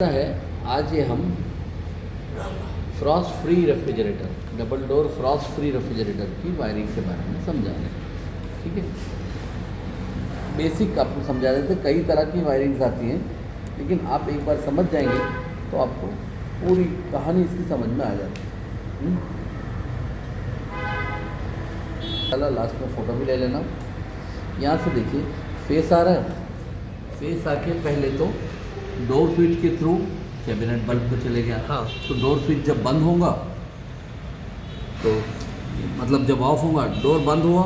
है। आज ये हम Frost free refrigerator, double door Frost free refrigerator की वायरिंग के बारे में समझा रहे हैं। ठीक है, बेसिक आपको समझा देते। कई तरह की वायरिंग्स आती हैं, लेकिन आप एक बार समझ जाएंगे तो आपको पूरी कहानी इसकी समझ में आ जाती है। चला लास्ट में फ़ोटो भी ले लेना। यहाँ से देखिए फेस आ रहा है। फेस आके पहले तो डोर स्विच के थ्रू कैबिनेट बल्ब को चले गया। हाँ। तो डोर स्विच जब बंद होगा तो मतलब जब ऑफ होगा, डोर बंद हुआ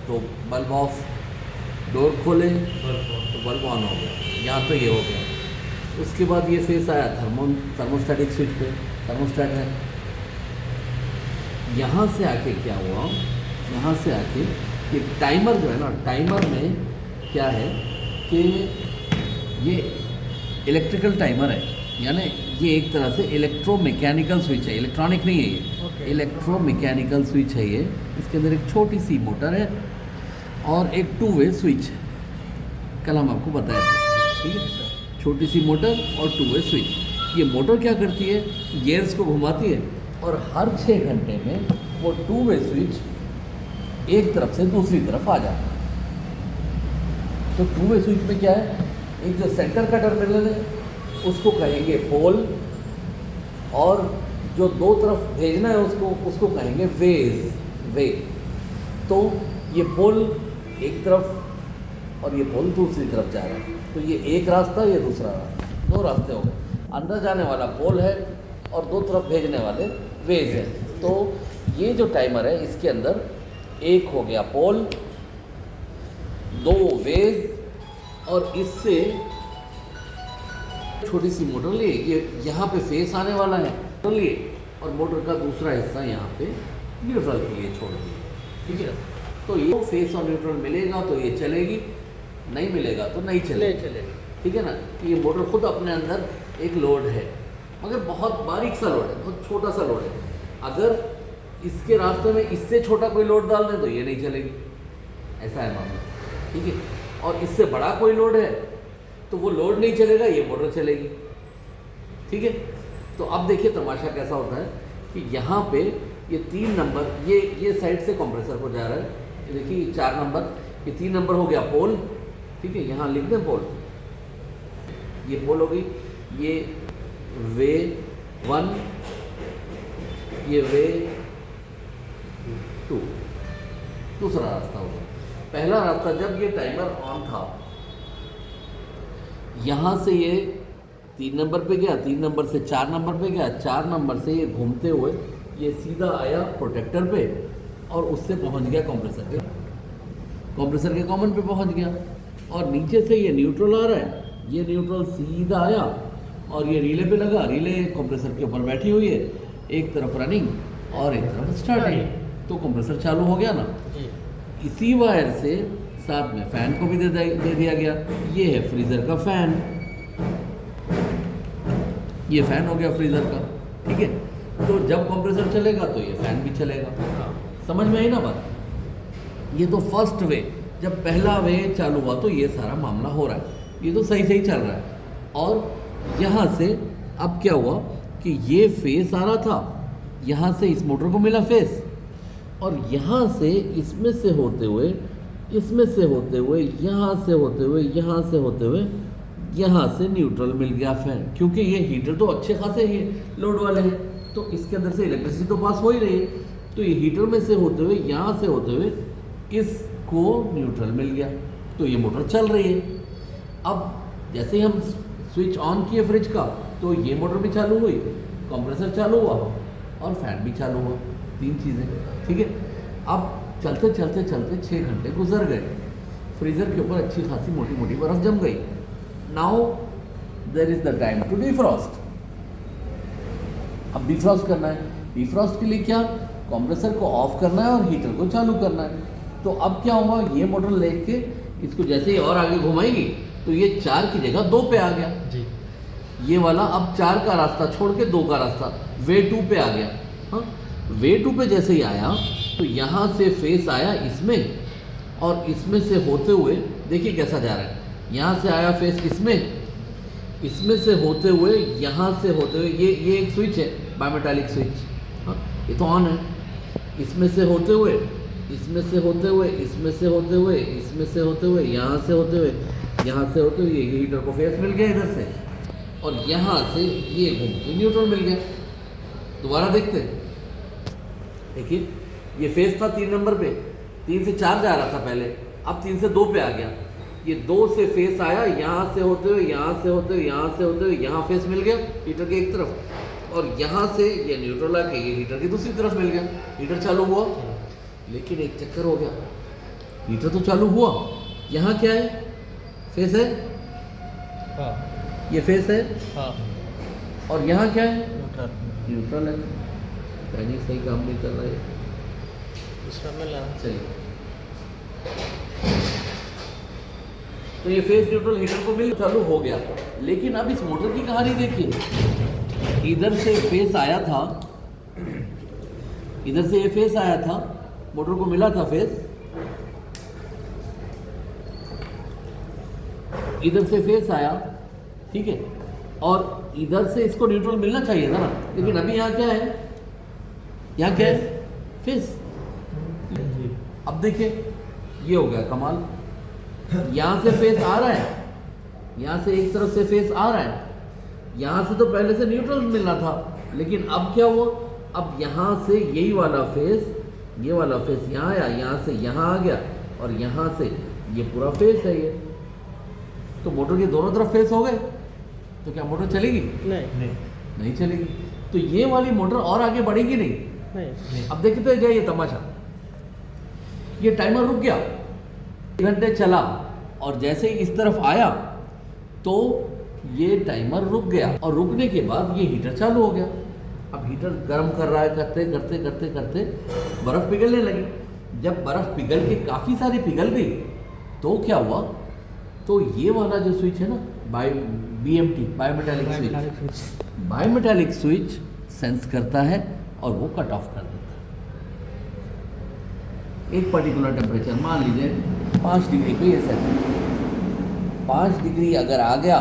तो बल्ब ऑफ, डोर खोले तो बल्ब ऑन हो गया। यहाँ तो ये हो गया। उसके बाद ये फेस आया थर्मोस्टैटिक स्विच पे, थर्मोस्टैट है। यहाँ से आके क्या हुआ, यहाँ से आके ये टाइमर जो है ना, टाइमर में क्या है कि ये इलेक्ट्रिकल टाइमर है, यानी ये एक तरह से इलेक्ट्रोमैकेनिकल स्विच है, इलेक्ट्रॉनिक नहीं है ये। Okay. इलेक्ट्रोमैकेनिकल स्विच है ये। इसके अंदर एक छोटी सी मोटर है और एक 2 वे स्विच है। कल हम आपको बताए थे, ठीक है। छोटी सी मोटर और 2 वे स्विच। ये मोटर क्या करती है, गियर्स को घुमाती है और हर 6 घंटे में वो 2 वे स्विच एक तरफ से दूसरी तरफ आ जाता है। तो 2 वे स्विच में क्या है, एक जो सेंटर का टर्मिनल है उसको कहेंगे पोल, और जो दो तरफ भेजना है उसको कहेंगे वे। तो ये पोल एक तरफ और ये पोल दूसरी तरफ जा रहा है। तो ये एक रास्ता, ये दूसरा रास्ता, 2 रास्ते हो गए। अंदर जाने वाला पोल है और 2 तरफ भेजने वाले वेज है। तो ये जो टाइमर है इसके अंदर एक हो गया पोल, 2 वेज, और इससे छोटी सी मोटर लिए, ये यहाँ पे फेस आने वाला है तो लिए, और मोटर का दूसरा हिस्सा यहाँ पे न्यूट्रल के लिए छोड़ दिए। ठीक है, तो ये फेस और न्यूट्रल मिलेगा तो ये चलेगी, नहीं मिलेगा तो नहीं चलेगी। ठीक है ना। कि ये मोटर खुद अपने अंदर एक लोड है, मगर बहुत बारीक सा लोड है, बहुत छोटा सा लोड है। अगर इसके रास्ते में इससे छोटा कोई लोड डाल दें तो ये नहीं चलेगी, ऐसा है मामला। ठीक है, और इससे बड़ा कोई लोड है तो वो लोड नहीं चलेगा, ये मोटर चलेगी। ठीक है, तो अब देखिए तमाशा कैसा होता है कि यहाँ पे ये 3 नंबर, ये साइड से कंप्रेसर को जा रहा है। ये देखिए 4 नंबर, ये 3 नंबर हो गया पोल। ठीक है, यहाँ लिख दें पोल, ये पोल हो गई। ये वे 1, ये वे 2, दूसरा रास्ता होगा। पहला रास्ता जब ये टाइमर ऑन था, यहाँ से ये 3 नंबर पे गया, 3 नंबर से 4 नंबर पे गया, 4 नंबर से ये घूमते हुए ये सीधा आया प्रोटेक्टर पे और उससे पहुँच गया कंप्रेसर के कॉमन पे पहुँच गया। और नीचे से ये न्यूट्रल आ रहा है, ये न्यूट्रल सीधा आया और ये रिले पे लगा। रिले कंप्रेसर के ऊपर बैठी हुई है, एक तरफ रनिंग और एक तरफ स्टार्टिंग, तो कंप्रेसर चालू हो गया ना। इसी वायर से साथ में फैन को भी दे दिया गया। ये है फ्रीज़र का फैन, ये फैन हो गया फ्रीज़र का। ठीक है, तो जब कंप्रेसर चलेगा तो ये फैन भी चलेगा। समझ में आई ना बात। ये तो फर्स्ट वे, जब पहला वे चालू हुआ तो ये सारा मामला हो रहा है, ये तो सही सही चल रहा है। और यहाँ से अब क्या हुआ कि ये फेस आ रहा था, यहाँ से इस मोटर को मिला फेस, और यहाँ से इसमें से होते हुए, इसमें से होते हुए, यहाँ से होते हुए, यहाँ से होते हुए, यहाँ से न्यूट्रल मिल गया फैन। क्योंकि ये हीटर तो अच्छे खासे ही लोड वाले हैं, तो इसके अंदर से इलेक्ट्रिसिटी तो पास हो ही रही है। तो ये हीटर में से होते हुए, यहाँ से होते हुए इसको न्यूट्रल मिल गया, तो ये मोटर चल रही है। अब जैसे ही हम स्विच ऑन किए फ्रिज का, तो ये मोटर भी चालू हुई, कंप्रेसर चालू हुआ और फैन भी चालू हुआ, 3 चीज़ें। ठीक है, अब चलते चलते चलते 6 घंटे गुजर गए। फ्रीज़र के ऊपर अच्छी खासी मोटी मोटी बर्फ़ जम गई। Now there is the time to defrost. अब डिफ्रॉस्ट करना है। डिफ्रॉस्ट के लिए क्या, कंप्रेसर को ऑफ करना है और हीटर को चालू करना है। तो अब क्या होगा, ये मोटर लेके इसको जैसे ही और आगे घुमाएगी तो ये 4 की जगह 2 पे आ गया जी। ये वाला अब 4 का रास्ता छोड़ के 2 का रास्ता वे 2 पे आ गया। हाँ, वे 2 पे जैसे ही आया तो यहाँ से फेस आया इसमें, और इसमें से होते हुए देखिए कैसा जा रहा है। यहाँ से आया फेस इसमें, इसमें से होते हुए यहाँ से होते हुए ये एक स्विच है, बायोमेटालिक स्विच, हाँ ये तो ऑन है। इसमें से होते हुए, इसमें से होते हुए, इसमें से होते हुए, इसमें से होते हुए, यहाँ से होते हुए, यहाँ से होते हुए ये हीटर को फेस मिल गया इधर से, और यहाँ से ये घूम के न्यूट्रल मिल गया। दोबारा देखते हैं, देखिए ये फेस था 3 नंबर पे, 3 से 4 जा रहा था पहले, अब 3 से 2 पे आ गया। ये 2 से फेस आया, यहाँ से होते हुए, यहाँ से होते हुए, यहाँ से होते हुए, यहाँ फेस मिल गया हीटर के एक तरफ, और यहाँ से ये न्यूट्रल आके ये हीटर की दूसरी तरफ मिल गया। हीटर चालू हुआ, लेकिन एक चक्कर हो गया, हीटर तो चालू हुआ, यहाँ क्या है, फेस है, हाँ ये फेस है, हाँ और यहाँ क्या है, न्यूट्रल, न्यूट्रल है। यानी सही काम नहीं कर रहा है, दूसरा में लाना चलिए। तो ये फेस न्यूट्रल हीटर को मिल चालू हो गया, लेकिन अब इस मोटर की कहानी देखिए, इधर से फेस आया था, इधर से ये फेस आया था, मोटर को मिला था फेस, इधर से फेस आया, ठीक है, और इधर से इसको न्यूट्रल मिलना चाहिए था ना, लेकिन अभी यहाँ क्या है, यहाँ क्या है, फेस। अब देखिए ये हो गया कमाल, यहाँ से फेस आ रहा है, यहाँ से एक तरफ से फेस आ रहा है, यहाँ से तो पहले से न्यूट्रल मिलना था, लेकिन अब क्या हुआ, अब यहाँ से यही वाला फेस, ये वाला फेस यहाँ आया, यहाँ से यहाँ आ गया, और यहाँ से ये पूरा फेस है ये, तो मोटर के दोनों तरफ फेस हो गए, तो क्या मोटर चलेगी? नहीं चलेगी। तो ये वाली मोटर और आगे बढ़ेगी नहीं। अब देखते जाइए तमाशा, ये टाइमर रुक गया, 1 घंटे चला, और जैसे ही इस तरफ आया तो ये टाइमर रुक गया, और रुकने के बाद ये हीटर चालू हो गया। अब हीटर गर्म कर रहा है, करते करते करते करते बर्फ़ पिघलने लगी। जब बर्फ़ पिघल के काफ़ी सारी पिघल गई तो क्या हुआ, तो ये वाला जो स्विच है ना, BMT, bimetallic switch, bimetallic switch sense करता है और वो कट ऑफ कर देता है। एक पर्टिकुलर टेम्परेचर, मान लीजिए 5 डिग्री पे ये सेट है, 5 डिग्री अगर आ गया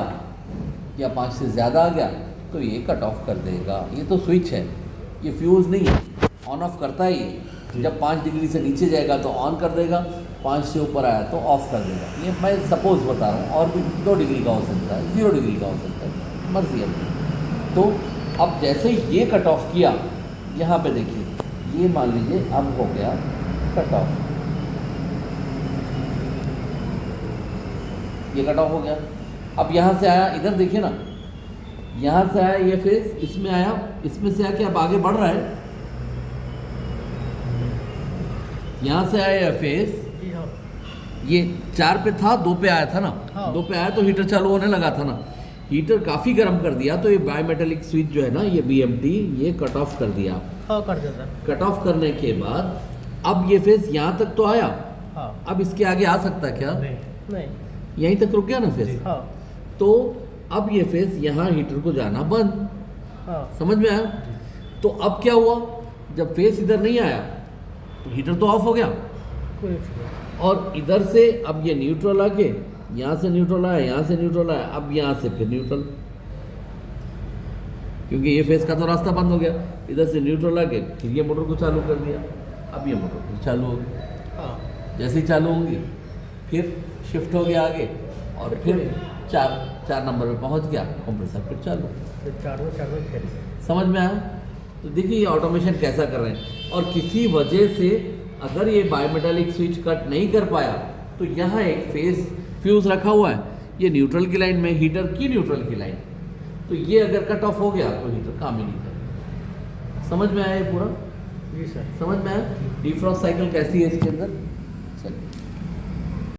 या 5 से ज़्यादा आ गया तो ये कट ऑफ कर देगा। ये तो स्विच है, ये फ्यूज़ नहीं है, ऑन ऑफ करता है ये। जब 5 डिग्री से नीचे जाएगा तो ऑन कर देगा, 5 से ऊपर आया तो ऑफ कर देगा। ये मैं सपोज बता रहा हूँ, और भी 2 डिग्री का हो सकता है, 0 डिग्री का हो सकता है, मर्जी है। तो अब जैसे ये कट ऑफ किया, यहाँ पे देखिए, ये मान लीजिए अब हो गया कट ऑफ, ये कट ऑफ हो गया। अब यहाँ से आया, इधर देखिए ना, यहाँ से आया ये फेस, इसमें आया, इसमें से आके अब आगे बढ़ रहा है, यहाँ से आया फेस, ये 4 पे था, 2 पे आया था ना, 2 पे आया तो हीटर चालू होने लगा था ना, हीटर काफ़ी गर्म कर दिया, तो ये बायोमेटालिक स्विच जो है ना, ये BMT, ये कट ऑफ कर दिया। कर देता। कट ऑफ करने के बाद अब ये फेस यहाँ तक तो आया, अब इसके आगे आ सकता है क्या? नहीं, यहीं तक रुक गया ना फेस। तो अब ये फेस यहाँ हीटर को जाना बंद, समझ में आया? तो अब क्या हुआ, जब फेस इधर नहीं आया तो हीटर तो ऑफ हो गया, और इधर से अब ये न्यूट्रल आके, यहाँ से न्यूट्रल आया, यहाँ से न्यूट्रल आया, अब यहाँ से फिर न्यूट्रल, क्योंकि ये फेस का तो रास्ता बंद हो गया, इधर से न्यूट्रल आके फिर ये मोटर को चालू कर दिया। अब ये मोटर फिर चालू होगी, जैसे ही चालू होंगी फिर शिफ्ट हो गया आगे, और फिर 4 नंबर पे पहुँच गया, कंप्रेसर फिर चालू। समझ में आया? तो देखिए ये ऑटोमेशन कैसा कर रहे हैं। और किसी वजह से अगर ये बायोमेटालिक स्विच कट नहीं कर पाया तो यहाँ एक फ्यूज़ रखा हुआ है, ये न्यूट्रल की लाइन में, हीटर की न्यूट्रल की लाइन, तो ये अगर कट ऑफ हो गया तो हीटर काम ही नहीं करेगा। समझ में आया ये पूरा? जी सर, समझ में आया? डिफ्रॉस्ट साइकिल कैसी है इसके अंदर? चलिए।